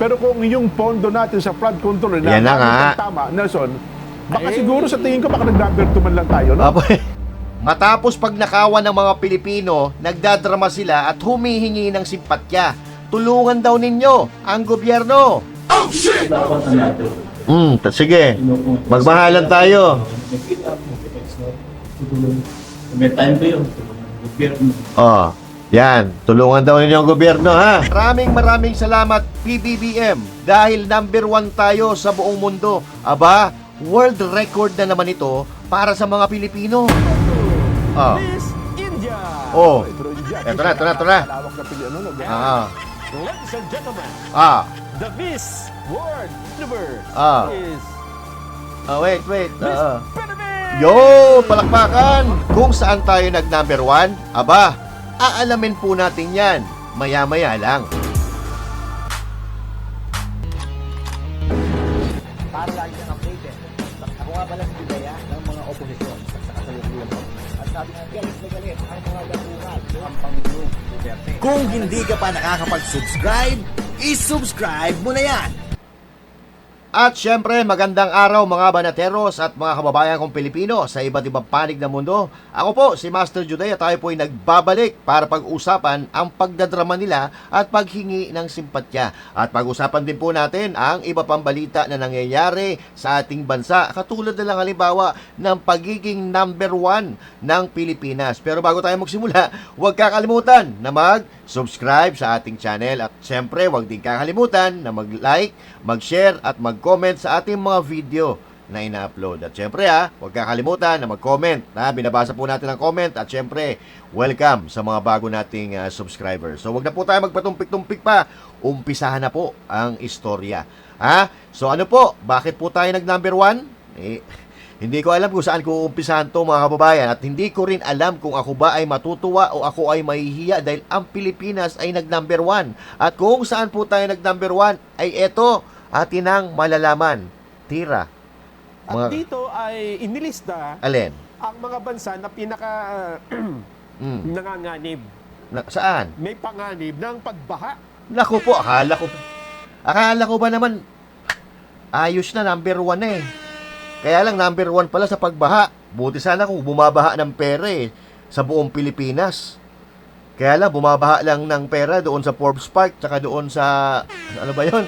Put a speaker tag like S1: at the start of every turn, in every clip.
S1: Pero kung yung pondo natin sa flood control
S2: Yan na nga.
S1: tama, Nelson, baka siguro sa tingin ko baka nag-number 2 man lang tayo, no?
S2: Apo, matapos pagnakawan ng mga Pilipino, nagdadrama sila at humihingi ng simpatya. Tulungan daw ninyo ang gobyerno. Sige. Magmahalan tayo.
S3: May time ko yun. Gobyerno.
S2: Oh, yan. Tulungan daw ninyo ang gobyerno, ha? Maraming salamat, PBBM. Dahil number 1 tayo sa buong mundo. Aba, world record na naman ito para sa mga Pilipino. Oh.
S4: Miss India.
S2: Oh.
S1: Pero India,
S2: Eto na.
S1: malawak na pili, ano, no?
S4: Ladies and gentlemen, the Miss World Universe is
S2: Wait.
S4: Miss Philippines.
S2: Yo, palakpakan! Kung saan tayo nag-number 1, aba, aalamin po natin yan. Maya-maya lang.
S5: Para lagi kang updated. Ako nga pala si Bidaya ng mga oposisyon sa kasalukuyan ko. At sabi nga, galit na galit ang mga dapuhan ng Pangulong Duterte.
S6: Kung hindi ka pa nakakapag-subscribe, i-subscribe mo na yan!
S2: At syempre, magandang araw mga banateros at mga kababayan kong Pilipino sa iba't ibang panig ng mundo. Ako po, si Master Juday at tayo po ay nagbabalik para pag-usapan ang pagdadrama nila at paghingi ng simpatya. At pag-usapan din po natin ang iba pang balita na nangyayari sa ating bansa, katulad na lang halimbawa ng pagiging number 1 ng Pilipinas. Pero bago tayo magsimula, huwag kakalimutan na mag-subscribe sa ating channel at syempre, huwag din kakalimutan na mag-like, mag-share at mag-comment sa ating mga video na ina-upload. At syempre huwag kakalimutan na mag-comment. Binabasa po natin ang comment at syempre, welcome sa mga bago nating subscribers. So huwag na po tayo magpatumpik-tumpik pa. Umpisahan na po ang istorya. So ano po? Bakit po tayo nag-number 1? Hindi ko alam kung saan ko umpisahan to mga kababayan at hindi ko rin alam kung ako ba ay matutuwa o ako ay mahihiya dahil ang Pilipinas ay nag-number 1. At kung saan po tayo nag-number 1 ay eto, atin ang malalaman. Tira.
S4: At dito ay inilista
S2: Alin?
S4: ang mga bansa na pinaka nanganganib.
S2: Saan?
S4: May panganib ng pagbaha.
S2: Naku po, akala ko ba naman ayos na number 1 eh. Kaya lang number 1 pala sa pagbaha. Buti sana kung bumabaha ng pera sa buong Pilipinas. Kaya lang bumabaha lang ng pera doon sa Forbes Park tsaka doon sa ano ba 'yon?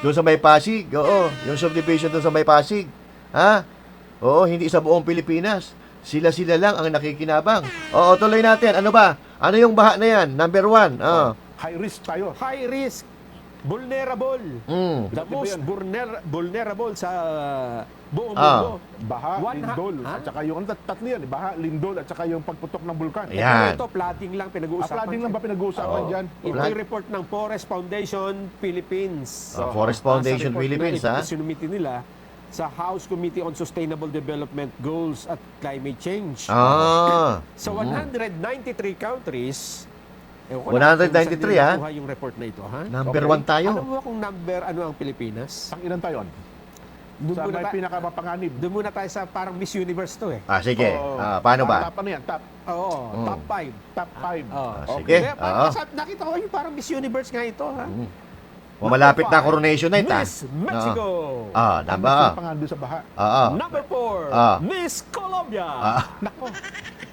S2: Doon sa May Pasig. Oo, yung subdivision doon sa May Pasig. Oo, hindi sa buong Pilipinas. Sila lang ang nakikinabang. Oo, tuloy natin. Ano ba? Ano yung baha na yan? Number 1.
S1: High risk tayo.
S4: High risk, vulnerable. The most vulnerable sa buong mundo.
S1: Baha, lindol,
S4: Ha?
S1: at saka yung tatlo yan, baha, lindol, at saka yung pagputok ng bulkan.
S2: Ayan.
S4: Ito, flooding lang pinag-uusapan.
S1: Flooding lang ba pinag-uusapan dyan?
S4: Ito yung report ng Forest Foundation Philippines.
S2: Forest Foundation
S4: Sa report
S2: Philippines,
S4: na sinumiti nila sa House Committee on Sustainable Development Goals at Climate Change. Sa 193 countries,
S2: 193
S4: nakuha yung report na ito, ha?
S2: Number
S1: Okay.
S2: 1 tayo.
S4: Alam mo kung ano ang Pilipinas?
S1: Ang ilan tayo? Sa may pinakapanganib.
S4: Doon muna tayo sa parang Miss Universe to eh.
S2: Sige. Paano ba?
S1: Top ano yan? Top
S4: Oo, top 5.
S1: Top 5.
S2: Sige.
S4: Nakita ko yung parang Miss Universe nga ito, ha?
S2: Malapit na coronation night,
S4: Miss Mexico.
S1: Ang panganib sa baha.
S4: Number 4, Miss Colombia. Nako.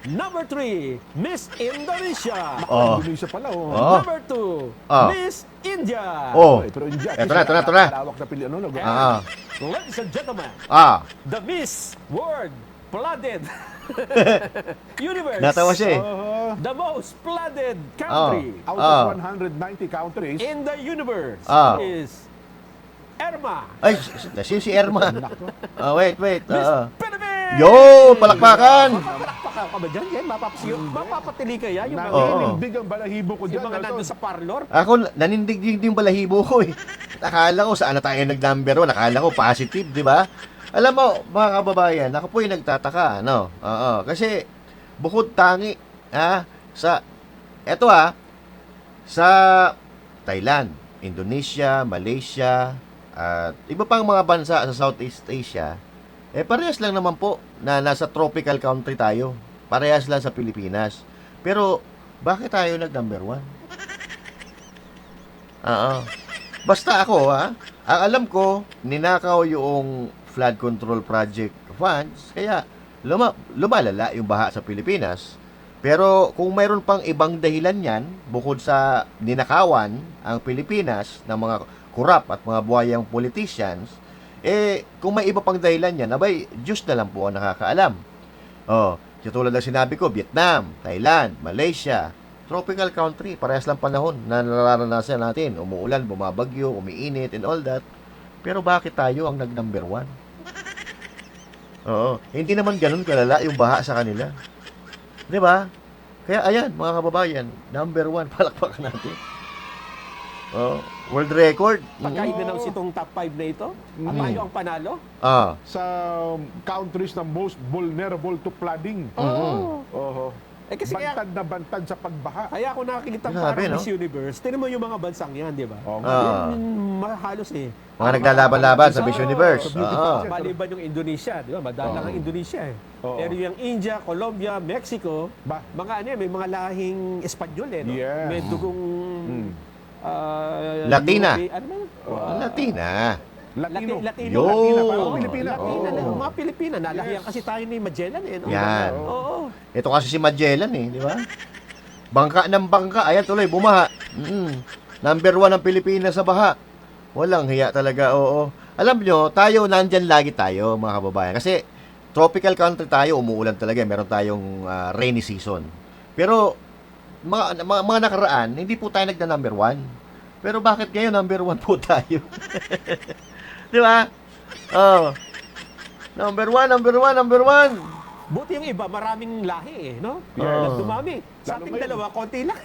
S4: Number 3, Miss Indonesia.
S1: Indonesia pala,
S4: Number 2, Miss India.
S1: Pero India,
S2: Ito na.
S1: malawak na pili, ano, no?
S4: Ladies and gentlemen, the Miss World Flooded Universe.
S2: Natawa siya eh.
S4: The most flooded country
S1: Out of 190 countries,
S4: in the universe is Irma.
S2: Ay, si Erma. Wait.
S4: Philippines!
S2: Yo, palakpakan!
S4: Palakpakan ka ba dyan? Yan, mapapatili ka yan. Yung mga
S1: nanindig ang balahibo ko dyan.
S4: yung mga
S1: Nelson.
S4: nandun sa parlor.
S2: Ako, nanindig din yung balahibo ko eh. Akala ko, saan na tayo nag-number 1? Akala ko, positive, di ba? Alam mo, mga kababayan, ako po yung nagtataka, no? Kasi, bukod tangi, sa Thailand, Indonesia, Malaysia, at iba pang mga bansa sa Southeast Asia, parehas lang naman po na nasa tropical country tayo. Parehas lang sa Pilipinas. Pero, bakit tayo nag-number 1? Basta ako, ha? Ang alam ko, ninakaw yung flood control project funds, kaya lumalala yung baha sa Pilipinas. Pero kung mayroon pang ibang dahilan yan, bukod sa ninakawan ang Pilipinas ng mga kurap at mga buhayang politicians, kung may iba pang dahilan yan, abay, Diyos na lang po ang nakakaalam. Tulad ng sinabi ko, Vietnam, Thailand, Malaysia, tropical country, parehas lang panahon na nararanasan natin. Umuulan, bumabagyo, umiinit, and all that. Pero bakit tayo ang nag-number 1? Hindi naman ganun kalala yung baha sa kanila. Di ba? Kaya ayan, mga kababayan, number 1, palakpakan natin. World record.
S4: Pagka in-announce itong top 5 na ito, tayo ang panalo.
S1: Sa countries na most vulnerable to flooding. Oo.
S4: Kasi
S1: Bantad na bantad sa pagbaha.
S4: Kaya ako nakakilita
S2: Grabe,
S4: parang
S2: no?
S4: Miss Universe. Tignan mo yung mga bansang yan, di ba? Halos
S2: Mga naglalaban-laban sa Miss Universe.
S4: Maliban yung Indonesia, di ba? Madalang ang Indonesia eh.
S1: Oo.
S4: Pero yung India, Colombia, Mexico,
S1: Ba?
S4: mga ano yan, may mga lahing Espanyol eh, no?
S1: Yeah.
S4: May dugong
S2: Latina.
S4: Ano ba?
S2: Latina.
S1: Latino.
S4: Latino.
S2: Yo.
S1: Latina, parang Pilipina.
S4: Latina,
S1: Oo.
S4: mga Pilipina. Nalahiyan kasi tayo ni Magellan eh, no?
S2: Yan.
S4: Oo.
S2: Ito kasi si Magellan di ba? Bangka ng bangka. Ayan tuloy, bumaha. Number 1 ang Pilipinas sa baha. Walang hiya talaga, oo. Alam nyo, tayo, nandyan lagi tayo, mga kababayan. Kasi, tropical country tayo, umuulan talaga. Meron tayong rainy season. Pero, mga nakaraan, hindi po tayo nagna-number 1. Pero bakit ngayon number 1 po tayo? Di ba? Number 1.
S4: Buti yung iba, maraming lahi eh, no?
S1: Yeah.
S4: Dumami. Sa
S1: Lalo
S4: ating
S1: ngayon.
S4: dalawa, konti lang.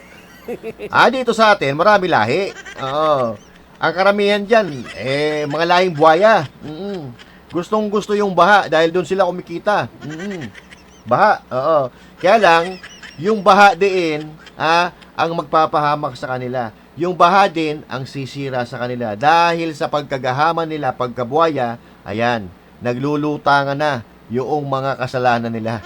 S2: Dito sa atin, marami lahi. Oo. Ang karamihan dyan, mga lahing buhaya. Gustong-gusto yung baha dahil doon sila kumikita. Baha, oo. Kaya lang, yung baha din, ang magpapahamak sa kanila. Yung baha din ang sisira sa kanila. Dahil sa pagkagahaman nila, pagkabuhaya, ayan, naglulutangan na yung mga kasalanan nila.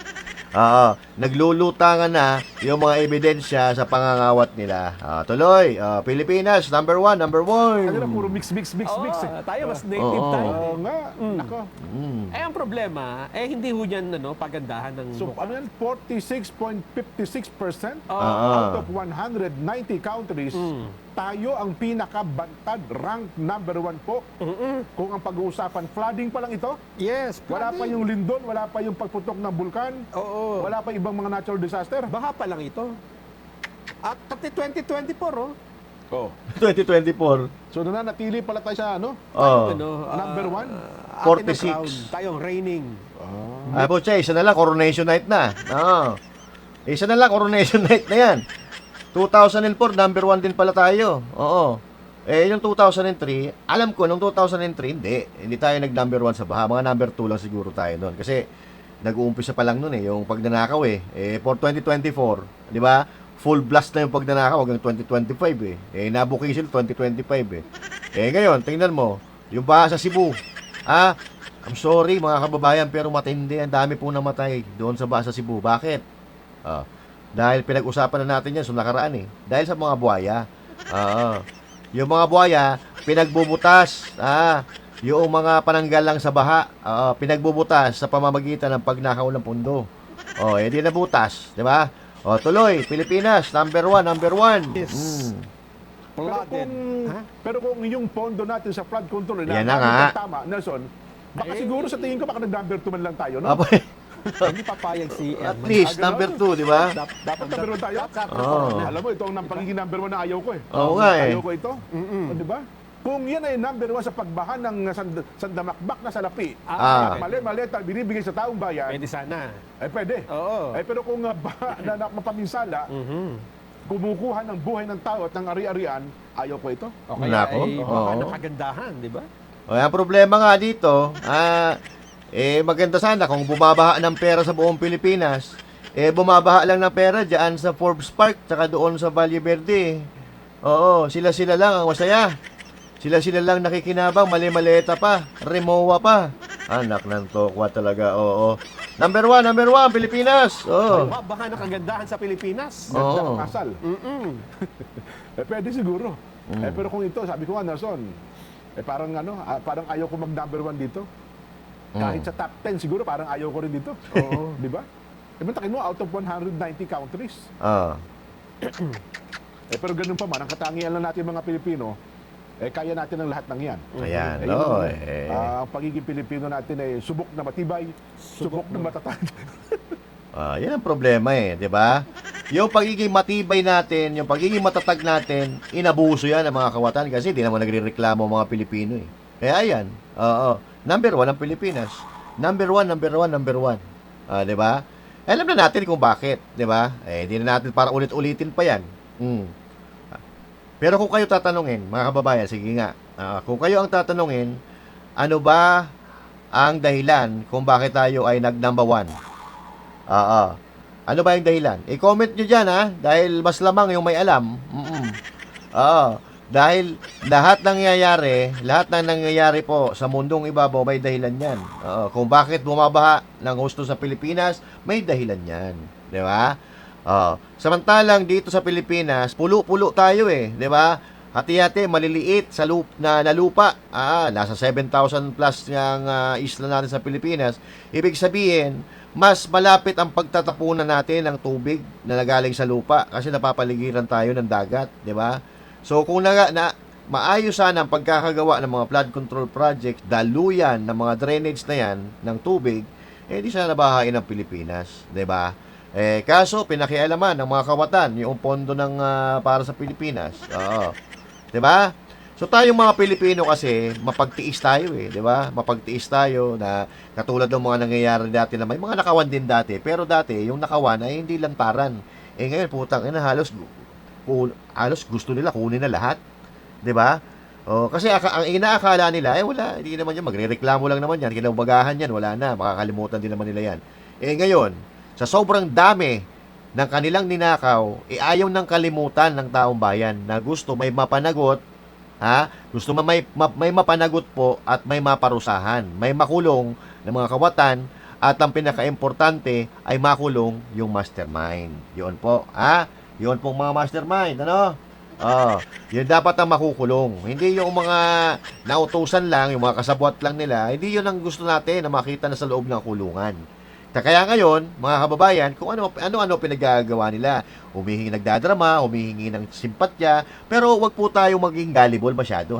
S2: Naglulutangan na yung mga ebidensya sa pangangawat nila. Tuloy, Pilipinas, number 1.
S1: Ano na, puro mix.
S4: Oo,
S1: Eh.
S4: tayo, mas native tayo.
S1: Oo nga. Nako.
S4: Ang problema, hindi ho yan, pagandahan ng
S1: So,
S4: mukha.
S1: ano yan? 46.56%
S4: Oo.
S1: out of 190 countries, tayo ang pinakabantad, ranked number 1 po. Kung ang pag-uusapan, flooding pa lang ito,
S4: Yes,
S1: wala pa yung lindol, wala pa yung pagputok ng bulkan,
S4: Oo.
S1: wala pa ibang mga natural disaster.
S4: Baha pa lang ito. At pati 2024,
S1: Oh.
S2: 2024.
S1: So, nananatili pala tayo sa number 1.
S2: 46.
S4: Tayong reigning.
S2: Po, isa na lang, coronation night na. Isa na lang, coronation night na yan. 2004, number 1 din pala tayo. Oo. Yung 2003, alam ko, nung 2003, hindi tayo nag-number 1 sa baha. Mga number 2 lang siguro tayo noon. Kasi, nag-uumpisa pa lang noon yung pagnanakaw for 2024, di ba? Full blast na yung pagnanakaw hanggang 2025 nabuking sila 2025 ngayon, tingnan mo, yung baha sa Cebu. I'm sorry mga kababayan, pero matindi. Ang dami po namatay doon sa baha sa Cebu. Bakit? Dahil pinag-usapan na natin yan sa nakaraan Dahil sa mga buhaya. Yung mga buhaya, pinagbubutas. Yung mga pananggalang sa baha, pinagbubutas sa pamamagitan ng pagnakaw ng pundo. Di nabutas, di ba? Tuloy, Pilipinas, number 1.
S4: Yes. Flooded.
S1: Pero kung yung pondo natin sa flood control,
S2: Yan na nga.
S1: tama, Nelson, baka siguro sa tingin ko, baka nag-number 2 man lang tayo, no?
S4: Hindi papayag si
S2: At
S4: Edmund.
S2: least, number 2, di ba?
S1: Dapat number 1 tayo. Alam mo, ito ang pagiging number 1 na ayaw ko
S2: Oo nga
S1: Ayaw ko ito. Di ba? Kung yan ay number 1 sa pagbaha ng sandamakbak na salapi, mali-mali, binibigay sa taong bayan,
S4: Pwede sana.
S1: pwede.
S4: Oo.
S1: Pero kung baha na mapaminsala, kumukuha ng buhay ng tao at ng ari-arian, ayaw ko ito.
S4: O kaya
S2: Nako,
S4: ay baka
S2: oo.
S4: ng kagandahan, di ba?
S2: Ang problema nga dito, maganda sana kung bumabaha ng pera sa buong Pilipinas, bumabaha lang ng pera dyan sa Forbes Park, tsaka doon sa Valle Verde. Oo, sila-sila lang ang masaya. Sila-sila lang nakikinabang, mali-maleta pa, remowa pa. Anak ng tokwa talaga, oo. Number 1, Pilipinas. Oo.
S4: Baka ng kagandahan sa Pilipinas.
S1: Ganda
S2: Oo.
S1: ang kasal. Pwede siguro. Pero kung ito, sabi ko nga, Nelson, parang parang ayaw ko mag-number 1 dito. Kahit sa top 10 siguro, parang ayaw ko rin dito. Oo. Di ba? Takin mo, out of 190 countries. Pero ganun pa man, ang katangian lang natin mga Pilipino, kaya natin ang lahat ng yan.
S2: Ayan,
S1: Yun
S2: no?
S1: ang, ang pagiging Pilipino natin ay subok na matibay, subok na matatag.
S2: Yan ang problema di ba? Yung pagiging matibay natin, yung pagiging matatag natin, inabuso yan ng mga kawatan kasi di naman nagrereklamo ang mga Pilipino Kaya yan, number 1 ang Pilipinas. Number 1. Di ba? Alam na natin kung bakit, di ba? Di na natin para ulit-ulitin pa yan. Pero kung kayo tatanungin, mga kababayan, sige nga, kung kayo ang tatanungin, ano ba ang dahilan kung bakit tayo ay nag-number 1? Ano ba yung dahilan? I-comment nyo dyan, dahil mas lamang yung may alam. Dahil lahat ng nangyayari po sa mundong ibabaw, may dahilan yan. Kung bakit bumabaha ng husto sa Pilipinas, may dahilan yan. Di ba? Samantalang dito sa Pilipinas, pulo-pulo tayo di ba? Hati-hati, maliliit sa lupa. Nasa 7,000 plus yung isla natin sa Pilipinas. Ibig sabihin, mas malapit ang pagtatapunan natin ng tubig na nagaling sa lupa kasi napapaligiran tayo ng dagat, di ba? So kung maayos sana ang pagkakagawa ng mga flood control projects, daluyan ng mga drainage na yan ng tubig, di sana nabahain ang Pilipinas, di ba? Kaso pinakialaman ng mga kawatan yung pondo ng para sa Pilipinas. Di ba? So tayong mga Pilipino kasi mapagtiis tayo di ba? Mapagtiis tayo na katulad ng mga nangyayari dati na may mga nakawan din dati. Pero dati yung nakawan ay hindi lantaran. Ngayon putang halos gusto nila kunin na lahat. 'Di ba? Kasi ang inaakala nila wala, hindi naman yan, magrereklamo lang naman yan, kinabagahan yan, wala na, makakalimutan din naman nila yan. Ngayon, sa sobrang dami ng kanilang ninakaw, ayaw ng kalimutan ng taong bayan na gusto may mapanagot. Gusto may mapanagot po at may maparusahan, may makulong ng mga kawatan at ang pinaka-importante ay makulong yung mastermind. Yun po, yun pong mga mastermind, yun dapat ang makukulong. Hindi yung mga nautusan lang, yung mga kasabwat lang nila, hindi yun ang gusto natin na makita na sa loob ng kulungan. Kaya ngayon, mga kababayan, kung ano pinagagawa nila, nagdadrama, humihingi ng simpatya, pero wag po tayo maging gullible masyado,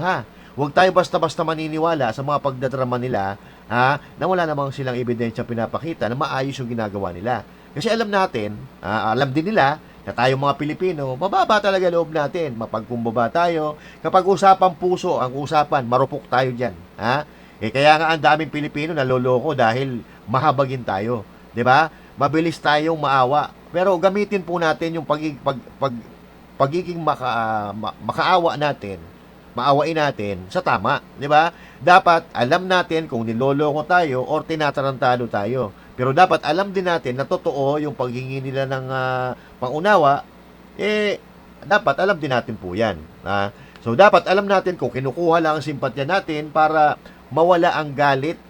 S2: Huwag tayo basta-basta maniniwala sa mga pagdadrama nila, na wala namang silang ebidensya pinapakita na maayos yung ginagawa nila. Kasi alam natin, alam din nila, na tayong mga Pilipino, mababa talaga loob natin, mapagkumbaba tayo. Kapag usapang puso ang usapan, marupok tayo dyan, kaya nga ang daming Pilipino naloloko dahil mahabagin tayo, 'di ba? Mabilis tayong maawa. Pero gamitin po natin yung pagiging makaawa natin, maawain natin sa tama, 'di ba? Dapat alam natin kung niloloko tayo or tinatarantado tayo. Pero dapat alam din natin na totoo yung paghingi nila ng pangunawa, dapat alam din natin po 'yan. So dapat alam natin kung kinukuha lang ang simpatya natin para mawala ang galit.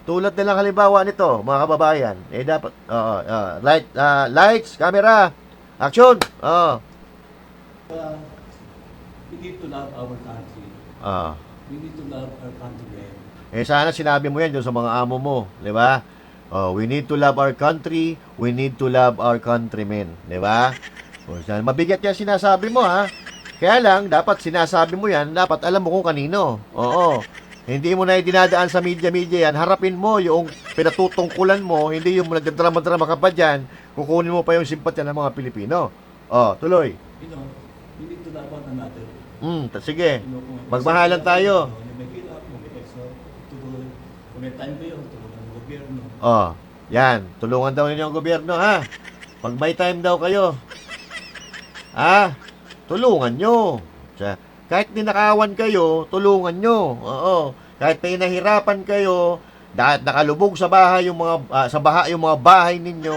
S2: Tulad na lang halimbawa nito, mga kababayan. Dapat lights, camera, action.
S3: We need to love our country. We need to love our countrymen.
S2: Sana sinabi mo yan doon sa mga amo mo, di ba? We need to love our country, we need to love our countrymen, di ba? Mabigat yan sinasabi mo, Kaya lang, dapat sinasabi mo yan, dapat alam mo kung kanino. Hindi mo na dinadaan sa media-media yan. Harapin mo yung pinatutungkulan mo. Hindi yung nagdrama-drama ka pa dyan. Kukunin mo pa yung simpatya ng mga Pilipino. Tuloy.
S3: We need to love one another.
S2: Sige. Magmahalan tayo.
S3: May hirap, may extra. Kung may time kayo, tulungan ng gobyerno.
S2: Yan. Tulungan daw ninyo ang gobyerno, Pag may time daw kayo. Tulungan nyo. Kahit ninakawan kayo, tulungan nyo. Kahit may nahirapan kayo, dahil nakalubog sa bahay yung mga bahay ninyo,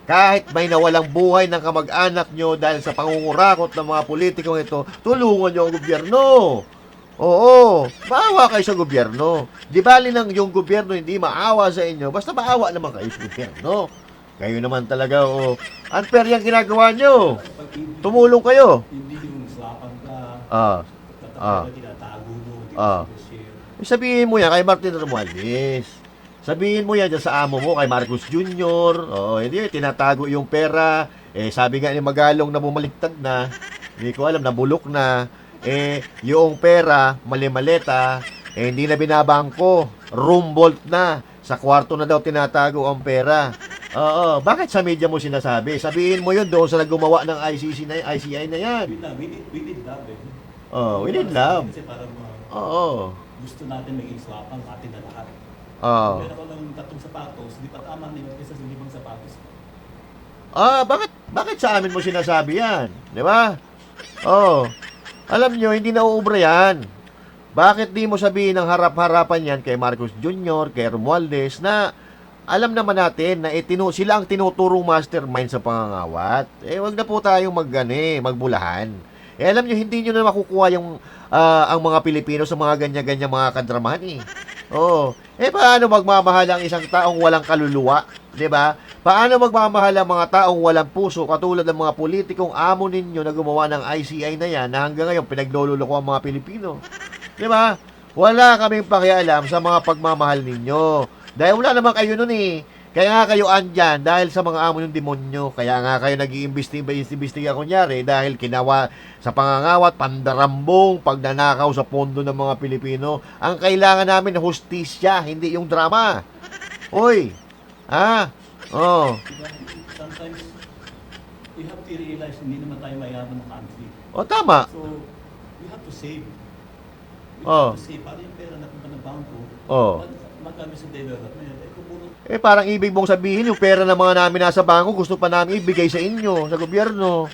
S2: kahit may nawalang buhay ng kamag-anak nyo dahil sa pangungurakot ng mga politikong ito, tulungan nyo ang gobyerno. Maawa kayo sa gobyerno. Di bali nang yung gobyerno hindi maawa sa inyo, basta maawa naman kayo sa gobyerno. Kayo naman talaga, unfair yung ginagawa nyo. Tumulong kayo.
S3: Hindi yung slapan ka,
S2: Ah.
S3: Tatapos na tinatago mo, hindi
S2: Ah.
S3: mo share.
S2: Sabihin mo yan kay Martin Romualdez. Sabihin mo yan dyan sa amo mo, kay Marcos Jr. Oo, hindi, tinatago yung pera. Sabi nga ni Magalong na bumaliktad na. Hindi ko alam, nabulok na. Yung pera, mali-maleta, hindi na binabangko. Room vault na. Sa kwarto na daw tinatago ang pera. Oo, bakit sa media mo sinasabi? Sabihin mo yun doon sa naggumawa ng ICI na yan.
S3: We need love eh.
S2: Oh, we need love.
S3: Kasi parang
S2: Oo.
S3: gusto natin maging swapang atin na lahat.
S2: Oo.
S3: Meron ako ng 3 sapatos, di pa tama nila kaysa sa 5 sapatos.
S2: Bakit sa amin mo sinasabi yan? Di ba? Oh. Alam nyo, hindi na uubra yan. Bakit di mo sabihin ng harap-harapan yan kay Marcos Jr., kay Romualdez, na alam naman natin na sila ang tinuturong mastermind sa pangangawat. Wag na po tayong magbulahan. Alam nyo, hindi nyo na makukuha yung ang mga Pilipino sa mga ganyan-ganyan mga kadramahan eh. Oo. Paano magmamahal ang isang taong walang kaluluwa? 'Di ba? Paano magmamahal ang mga taong walang puso katulad ng mga politikong amo ninyo na gumawa ng ICI na yan na hanggang ngayon pinagloloko ang mga Pilipino? 'Di ba? Wala kaming pakialam sa mga pagmamahal ninyo. Dahil wala naman kayo nun eh. Kaya nga kayo andyan dahil sa mga amo ng demonyo. Kaya nga kayo nag-iimbestiga kunyari dahil kinawa sa pangangawat, pandarambong, pagnanakaw sa pondo ng mga Pilipino. Ang kailangan namin hustisya, hindi yung drama. Oy! Oh.
S3: Diba? Sometimes, we have to realize hindi naman tayo mayaman na country.
S2: O tama.
S3: So, we have to save. We
S2: Oh.
S3: have to save. Para yung pera napunta ng bangko,
S2: Oh.
S3: magkami sa development. Kung
S2: Parang ibig mong sabihin, yung pera ng mga namin nasa bangko, gusto pa namin ibigay sa inyo, sa gobyerno.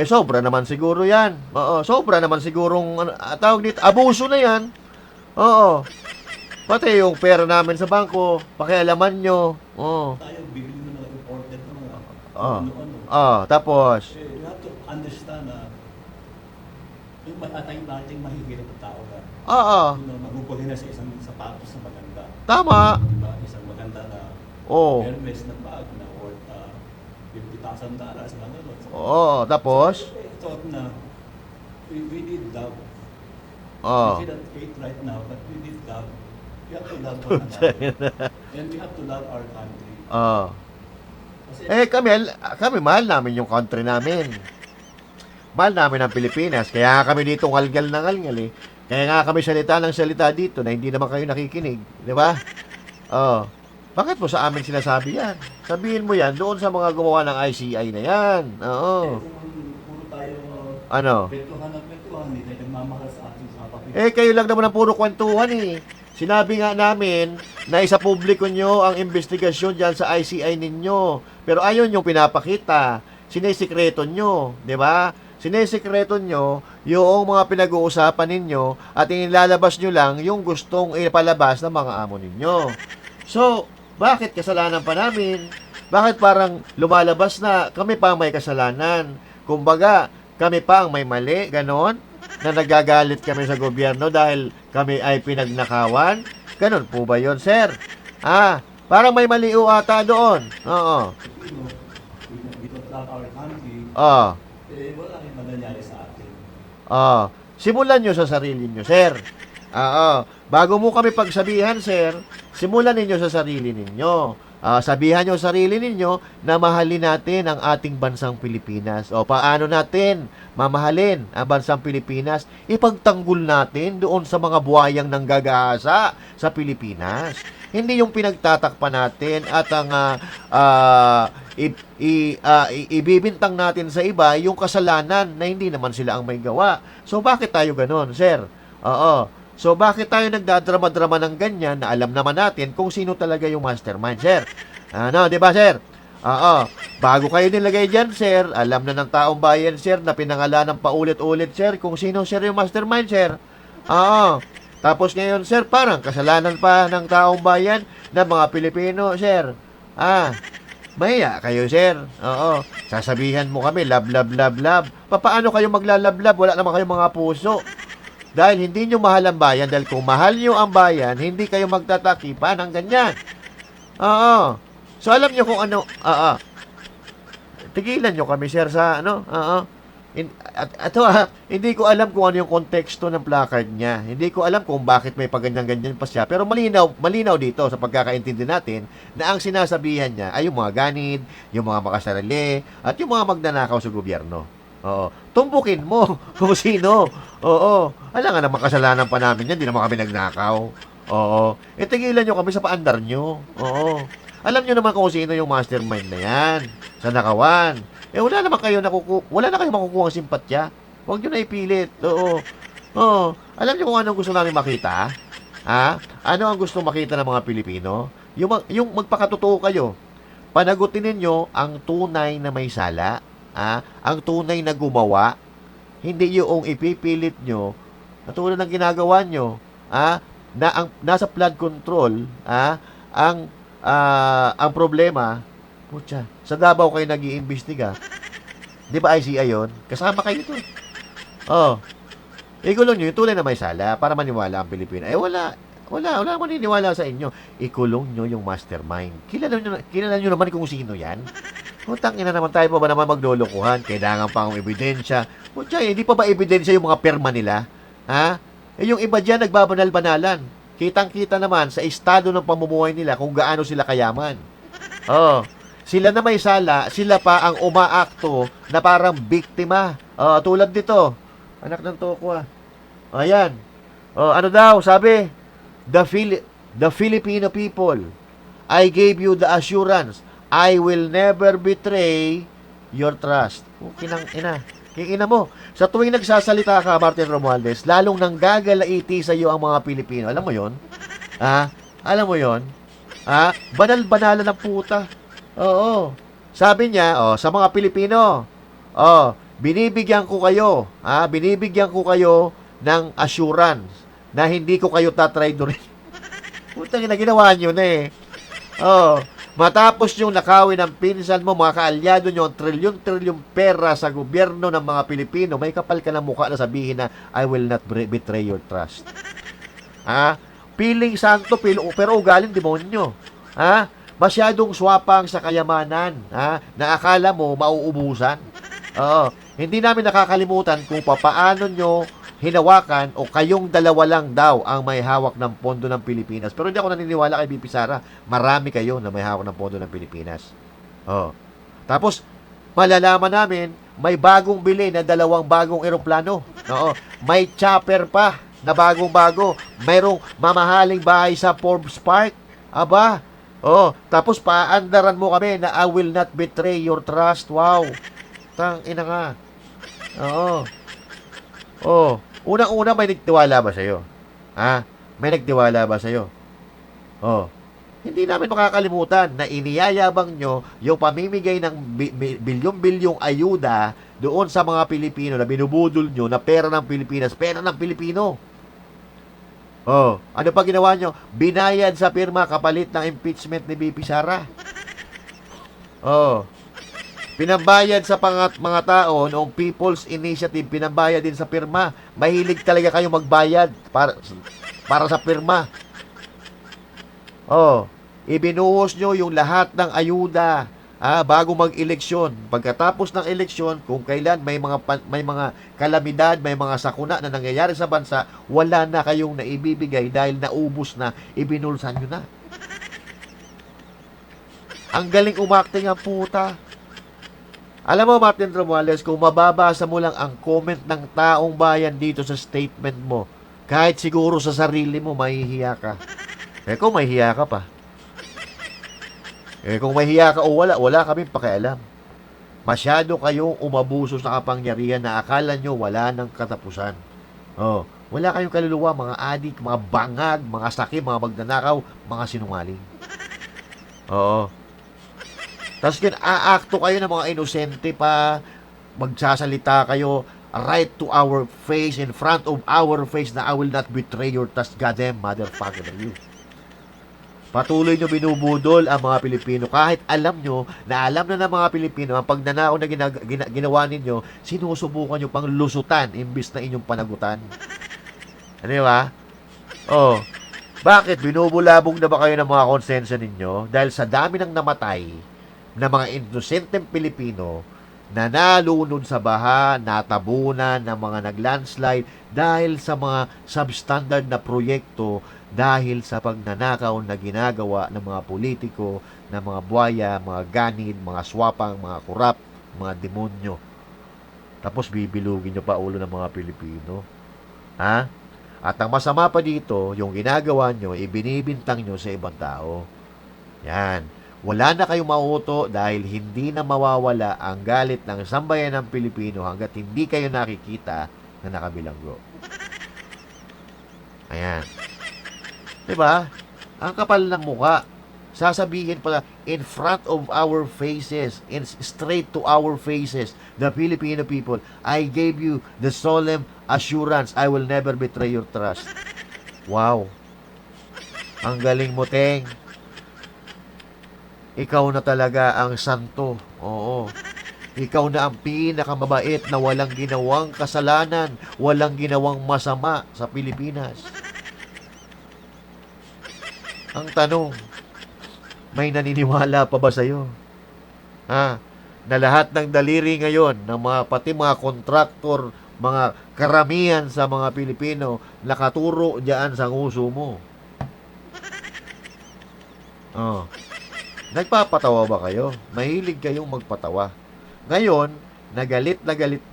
S2: Sobra naman siguro yan. Oo, sobra naman sigurong, tawag dito, abuso na yan. Oo. Pati yung pera namin sa bangko, pakialaman nyo. Oo.
S3: tayo, bibili mo na reported ng mga
S2: Oh, tapos,
S3: you have to understand na yung ating mahihirap na tao na magpupuli na sa isang sapatos na maganda.
S2: Tama.
S3: Diba? Isang maganda na Hermes na bag na worth $50,000 mga ganun.
S2: Tapos,
S3: Thought na we need love.
S2: Oh.
S3: We cannot hate right now, but we need love. We have to love one another. And we have to love our country. Kasi
S2: kami mahal namin yung country namin. Mahal namin ang Pilipinas. Kaya kami dito ngalgal na ngalgal eh. Kaya nga kami salita ng salita dito na hindi naman kayo nakikinig. Di ba? Bakit mo sa amin sinasabi yan? Sabihin mo yan doon sa mga gumawa ng ICI na yan. Oo.
S3: kung puro tayo
S2: Ano?
S3: kwentuhan at kwentuhan, hindi tayo nagmamahal sa ating mga kapatid.
S2: Kayo lang naman ang puro kwentuhan eh. Sinabi nga namin na isa publiko nyo ang investigasyon dyan sa ICI ninyo. Pero ayun yung pinapakita. Sinesikreto nyo. Di ba? Sinesikreto nyo yung mga pinag-uusapan ninyo at inilalabas nyo lang yung gustong ipalabas ng mga amo ninyo. So, bakit kasalanan pa namin? Bakit parang lumalabas na kami pa ang may kasalanan? Kumbaga, kami pa ang may mali, ganon? Na nagagalit kami sa gobyerno dahil kami ay pinagnakawan? Ganon po ba yon, sir? Parang may mali ata doon. Oo.
S3: We don't love our country. Wala rin mangyayari sa atin.
S2: Simulan nyo sa sarili nyo, sir. Bago mo kami pagsabihan, sir, simulan ninyo sa sarili ninyo. Sabihan nyo sa sarili ninyo na mahalin natin ang ating bansang Pilipinas. Paano natin mamahalin ang bansang Pilipinas? Ipagtanggol natin doon sa mga buhayang nanggagahasa sa Pilipinas. Hindi yung pinagtatakpan natin at ang ibibintang natin sa iba yung kasalanan na hindi naman sila ang may gawa. So, bakit tayo ganon, sir? So, bakit tayo nagdadrama-drama ng ganyan na alam naman natin kung sino talaga yung mastermind, sir? Di ba, sir? Bago kayo nilagay dyan, sir, alam na ng taong bayan, sir, na pinangalanan paulit-ulit, sir, kung sino, sir, yung mastermind, sir. Tapos ngayon, sir, parang kasalanan pa ng taong bayan na mga Pilipino, sir. Mahiya kayo, sir. Sasabihan mo kami, love, love, love, love. Paano kayo maglalab-lab? Wala naman kayong mga puso. Dahil hindi nyo mahal ang bayan. Dahil kung mahal nyo ang bayan, hindi kayo magtatakipan ng ganyan. So, alam nyo kung ano. Tigilan nyo kami, sir, sa ano. Hindi ko alam kung ano yung konteksto ng placard niya. Hindi ko alam kung bakit may paganyan-ganyan pa siya. Pero malinaw dito sa pagkakaintindi natin na ang sinasabihan niya ay yung mga ganid, yung mga makasarili, at yung mga magnanakaw sa gobyerno. Oo. Tumbukin mo kung sino. Oo. Alam nga na makasalanan pa namin yan. Hindi naman kami nagnakaw. Oo. Tigilan nyo kami sa paandar nyo. Oo. Alam nyo naman kung sino yung mastermind na yan. Sa nakawan. Wala na kayo makukuha ang simpatya. Huwag nyo na ipilit. Oo. Oo. Alam nyo kung anong gusto namin makita? Ha? Ano ang gusto makita ng mga Pilipino? Yung magpakatotoo kayo. Panagutin ninyo ang tunay na may sala. Ang tunay na gumawa. Hindi yung ipipilit nyo na tulad ng ginagawa nyo. Na nasa flood control. Ang problema, putya, sa Davao kayo nag-iimbestiga. Di ba ICI yun? Kasama kayo ito. Ikulong nyo yung tunay na may sala para maniwala ang Pilipino. Wala maniniwala sa inyo. Ikulong nyo yung mastermind. Kilala nyo naman kung sino yan. Utang ina naman tayo pa ba naman maglulukuhan? Kailangan pa ang ebidensya. Putya, hindi pa ba ebidensya yung mga perma nila? Yung iba dyan nagbabanal-banalan. Kitang-kita naman sa estado ng pamumuhay nila kung gaano sila kayaman. Sila na may sala, sila pa ang umaakto na parang biktima. Tulad dito. Anak ng toko Ayan. Ano daw, sabi? The Filipino people, I gave you the assurance, I will never betray your trust. Kinang ina. Kikina mo. Sa tuwing nagsasalita ka, Martin Romualdez, lalong nanggagalaiti sa iyo ang mga Pilipino. Alam mo yon? Alam mo yon? Banal-banala ng puta. Oo. Sabi niya, sa mga Pilipino, binibigyan ko kayo, binibigyan ko kayo ng assurance na hindi ko kayo tatraidorin. Putang ina, ginawa nyo na eh. Matapos yung nakawin ng pinsan mo, mga kaalyado nyo, trilyon-trilyon pera sa gobyerno ng mga Pilipino, may kapal ka ng mukha na sabihin na, I will not betray your trust. Piling santo, pero ugaling demonyo. Masyadong swapang sa kayamanan, na akala mo mauubusan. Hindi namin nakakalimutan kung papaano nyo hinawakan o kayong dalawa lang daw ang may hawak ng pondo ng Pilipinas. Pero hindi ako naniniwala kay BP Sara. Marami kayo na may hawak ng pondo ng Pilipinas. Tapos, malalaman namin, may bagong bili na 2 bagong eroplano. May chopper pa na bagong-bago. Mayroong mamahaling bahay sa Forbes Park. Aba, tapos paandaran mo kami na I will not betray your trust. Wow. Tang ina nga. Unang-una may nagtiwala ba sa'yo? May nagtiwala ba sa'yo? Hindi namin makakalimutan na iniyayabang nyo yung pamimigay ng bilyong-bilyong ayuda doon sa mga Pilipino na binubudol nyo na pera ng Pilipinas, pera ng Pilipino. Ano pa ginawa nyo? Binayad sa pirma kapalit ng impeachment ni BP Sara. Pinambayad sa mga tao noong People's Initiative, pinambayad din sa pirma. Mahilig talaga kayo magbayad para sa pirma. Ibinuhos nyo yung lahat ng ayuda bago mag-eleksyon. Pagkatapos ng eleksyon, kung kailan may mga kalamidad, may mga sakuna na nangyayari sa bansa, wala na kayong naibibigay dahil naubos na, ibinulsan nyo na. Ang galing umakting ang puta. Alam mo, Martin Romualdez, kung mababasa mo lang ang comment ng taong bayan dito sa statement mo, kahit siguro sa sarili mo, mahihiya ka. Kung mahihiya ka pa. Kung mahihiya ka o wala kaming pakialam. Masyado kayong umabuso sa kapangyarihan na akala nyo wala ng katapusan. Wala kayong kaluluwa, mga adik, mga bangag, mga sakit, mga magnanakaw, mga sinungaling. Tapos aakto kayo ng mga inosente pa, magsasalita kayo right to our face, in front of our face, na I will not betray your trust. Goddamn motherfucker you. Patuloy nyo binubudol ang mga Pilipino kahit alam nyo na alam na ng mga Pilipino ang pagnanakaw na ginawa ninyo, sinusubukan nyo pang lusutan imbis na inyong panagutan. Ano ba? Bakit? Binubulabog na ba kayo ng mga konsensya ninyo? Dahil sa dami ng namatay na mga inosenteng Pilipino, na nalunod sa baha, natabunan ng mga naglandslide dahil sa mga substandard na proyekto, dahil sa pagnanakaw na ginagawa ng mga politiko, ng mga buhaya, mga ganid, mga swapang, mga kurap, mga demonyo. Tapos bibilugin nyo pa ulo ng mga Pilipino. Ha? At ang masama pa dito, yung ginagawa nyo, ibinibintang nyo sa ibang tao. Yan. Wala na kayong mauto dahil hindi na mawawala ang galit ng sambayan ng Pilipino hanggat hindi kayo nakikita na nakabilanggo. Ayan. Diba? Ang kapal ng muka. Sasabihin pala, in front of our faces, in straight to our faces, the Filipino people, I gave you the solemn assurance I will never betray your trust. Wow. Ang galing mo, Teng. Ikaw na talaga ang santo. Oo. Ikaw na ang pinakamabait na walang ginawang kasalanan, walang ginawang masama sa Pilipinas. Ang tanong, may naniniwala pa ba sa'yo? Ha? Na lahat ng daliri ngayon, ng pati mga kontraktor, mga karamihan sa mga Pilipino, nakaturo diyan sa nguso mo. Oh. Nagpapatawa ba kayo? Mahilig kayong magpatawa. Ngayon, na galit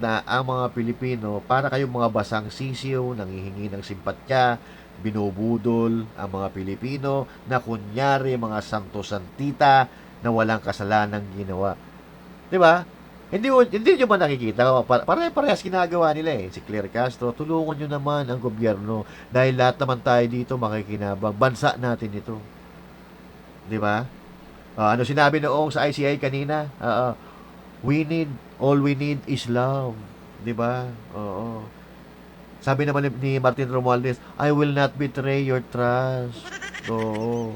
S2: na ang mga Pilipino para kayong mga basang sisiw, nanghihingi ng simpatya, binubudol ang mga Pilipino na kunyari mga santo-santita na walang kasalanang ginawa. 'Di ba? Hindi nyo ba nakikita? Pare-parehas ginagawa nila eh. Si Claire Castro, tulungan nyo naman ang gobyerno dahil lahat naman tayo dito makikinabang. Bansa natin ito. 'Di ba? Ano sinabi noong sa ICI kanina? All we need is love. 'Di ba? Oo. Sabi naman ni Martin Romualdez, I will not betray your trust. Oo.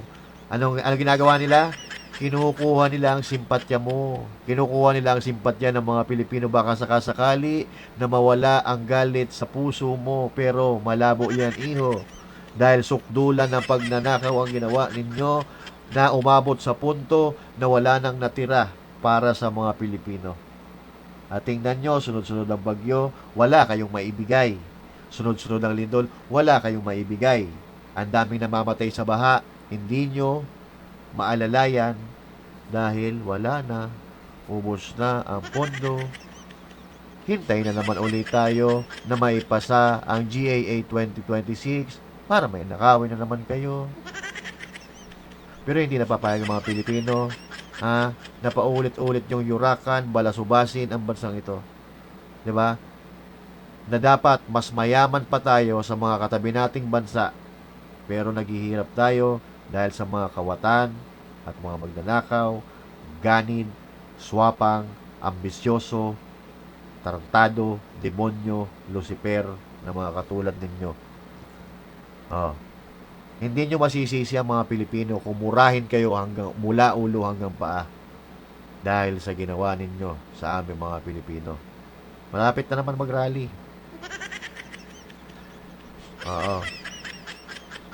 S2: Ano ginagawa nila? Kinukuha nila ang simpatya mo. Kinukuha nila ang simpatya ng mga Pilipino baka sakasakali na mawala ang galit sa puso mo. Pero malabo yan, iho. Dahil sukdulan ng pagnanakaw ang ginawa ninyo na umabot sa punto na wala nang natira para sa mga Pilipino. At tingnan nyo, sunod-sunod ang bagyo, wala kayong maibigay. Sunod-sunod ang lindol, wala kayong maibigay. Ang daming namamatay sa baha, hindi nyo maalalayan dahil wala na, ubos na ang pondo. Hintay na naman ulit tayo na maipasa ang GAA 2026 para may nakawin na naman kayo. Pero hindi napapayag ang mga Pilipino na paulit-ulit yung yurakan, balasubasin ang bansang ito. 'Di ba? Na dapat mas mayaman pa tayo sa mga katabi nating bansa, pero naghihirap tayo dahil sa mga kawatan at mga magnanakaw, ganid, swapang, ambisyoso, tarantado, demonyo, Lucifer na mga katulad ninyo. Hindi nyo masisisi ang mga Pilipino kung murahin kayo mula ulo hanggang paa dahil sa ginawa ninyo sa aming mga Pilipino. Malapit na naman mag-rally.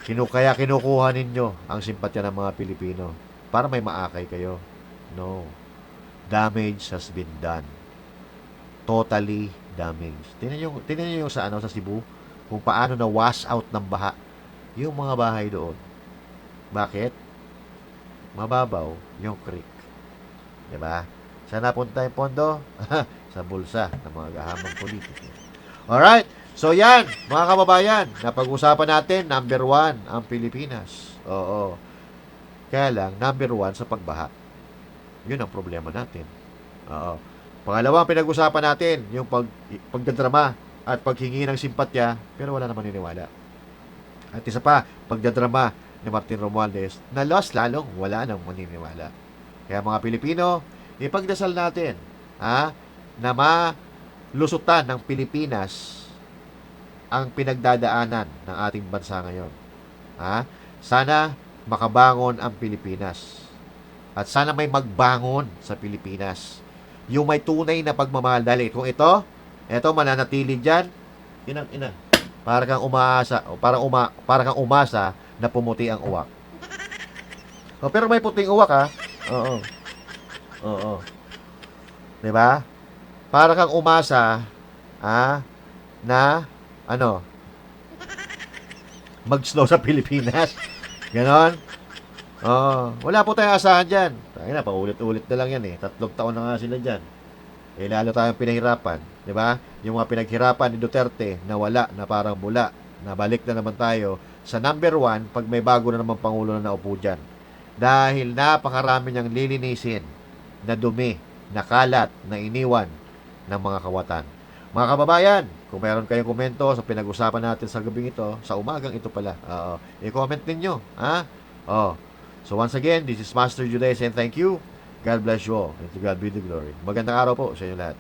S2: Kaya kinukuha ninyo ang simpatya ng mga Pilipino para may maakay kayo. No. Damage has been done. Totally damaged. Tingnan niyo yung sa Cebu kung paano na wash out ng baha yung mga bahay doon. Bakit? Mababaw yung creek. 'Di ba? Saan napunta yung pondo? Sa bulsa ng mga gahamang politiko. Alright. So yan, mga kababayan, napag-usapan natin, number 1, ang Pilipinas. Oo. Kaya lang, number 1 sa pagbaha. Yun ang problema natin. Oo. Pangalawa, pinag-usapan natin, yung pagdadrama at paghingi ng simpatya, pero wala naman niniwala. At isa pa, pagdadrama ni Martin Romualdez, na lost lalong wala nang maniniwala. Kaya mga Pilipino, ipagdasal natin, na malusutan ng Pilipinas ang pinagdadaanan ng ating bansa ngayon. Sana makabangon ang Pilipinas. At sana may magbangon sa Pilipinas. Yung may tunay na pagmamahal. Dahil kung ito mananatili dyan, ina. Para kang umaasa, para kang umasa na pumuti ang uwak. Pero may puting uwak, Oo. 'Di ba? para kang umasa na mag-snow sa Pilipinas. Ganon. Wala po tayong asahan dyan. Tangina, paulit-ulit na lang yan eh. 3 taon na nga sila dyan. Eh, lalo tayong pinahirapan. Di ba? Yung mga pinaghirapan ni Duterte, nawala, na parang bula. Nabalik na naman tayo sa number 1 pag may bago na naman Pangulo na naupo dyan. Dahil napakarami niyang lilinisin na dumi, na kalat, na iniwan ng mga kawatan. Mga kababayan, kung meron kayong komento sa pinag-usapan natin sa gabing ito, sa umagang ito pala, i-comment ninyo. So once again, this is Master Juday saying thank you. God bless you all. And to God be the glory. Magandang araw po sa inyo lahat.